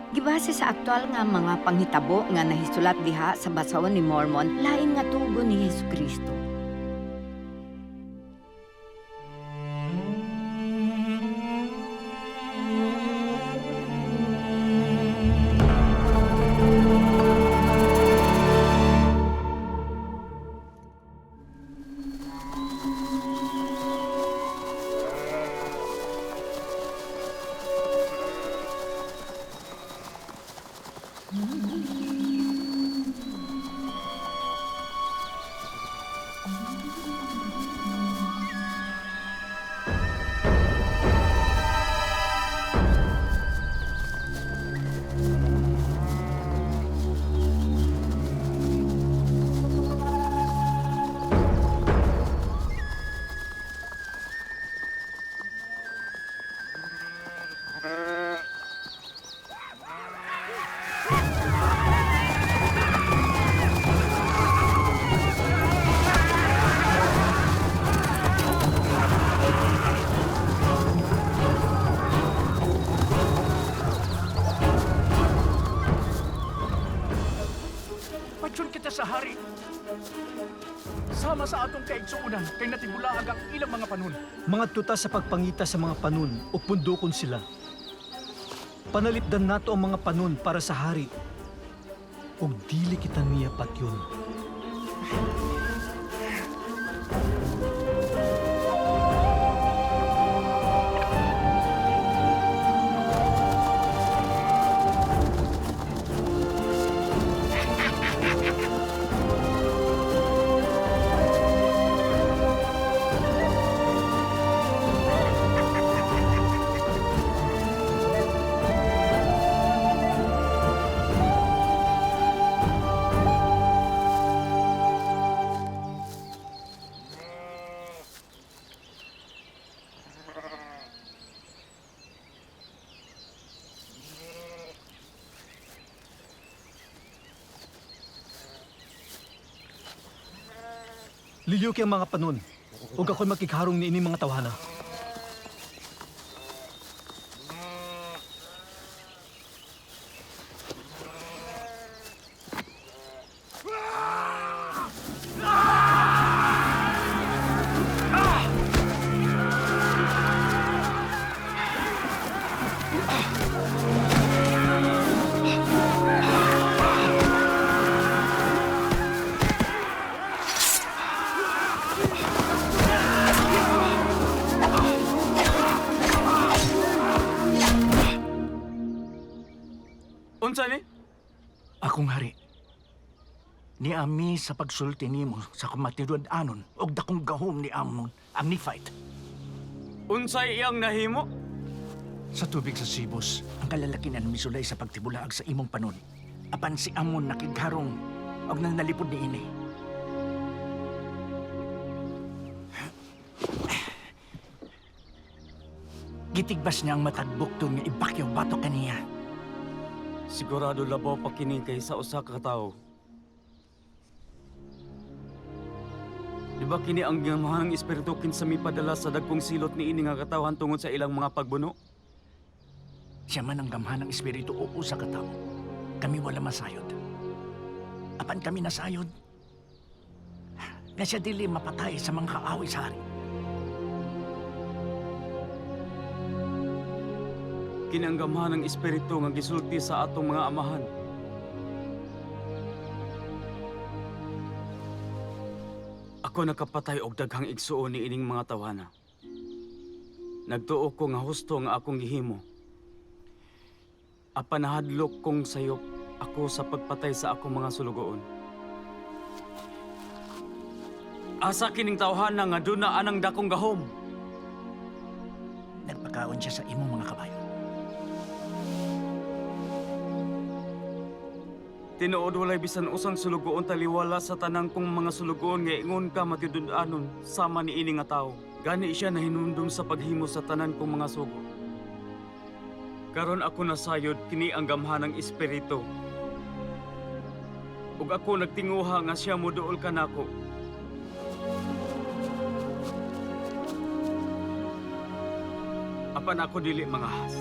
Gibase sa aktual nga mga panghitabo nga nahisulat diha sa basahon ni Mormon, lain nga tugon ni Hesukristo. Patsyon kita sa hari. Sama sa atong kaigsuunan kay natibulaag ang ilang mga panon. Mga tuta sa pagpangita sa mga panon o pundukon sila. Panalipdan nato ang mga panon para sa hari. Ug dili kita niya patyon. Liliuki ang mga panon. Huwag ako'y makikharong ni ining mga tawhana. Unsa ni? Akong hari. Niami sa pagsulti nimo sa kumatidod anon og dakong gahom ni Amnon ang Nephite. Unsay iyang nahimo? Sa tubig sa Sibos, ang kalalaki na misulay sa pagtibulaag sa imong panon. Apan si Amon nakigharong og nang nalipod ni ini. Gitigbas niya ang matagbukton nga ibakyaw bato kaniya. Sigurado labaw pa kini kay sa usa ka tawo. Di ba kini ang gamahanang espiritu kinsa mipadala sa dagkong silot ni ini nga katawhan tungod sa ilang mga pagbuno? Siya man ang gamhanang espiritu o usa ka tawo. Kami wala masayod. Apan kami nasayod. Na siya dili mapatay sa mga kaaway sa hari. Kinanggamhan ng espiritu nga gisulti sa atong mga amahan. Ako nakapatay og daghang igsuon ni ining mga tawhana. Nagtuo ko nga husto nga akong gihimo. Apan nahadlok kong sayop ako sa pagpatay sa akong mga sulugoon. Asa kining tawhana nga duna anang dakong gahom. Nagpakaon siya sa imong mga kabayo. Tinuod walay bisan usang sulugoon taliwala sa tanang kong mga sulugoon nga ingon ka matidudanon sama ni ini nga tao. Gani siya nahinumdum sa paghimo sa tanan kong mga sugo. Karon ako nasayod kini ang gamhanang espiritu. Ug ako nagtinguha nga siya moduol kanako. Apan ako dili mangahas.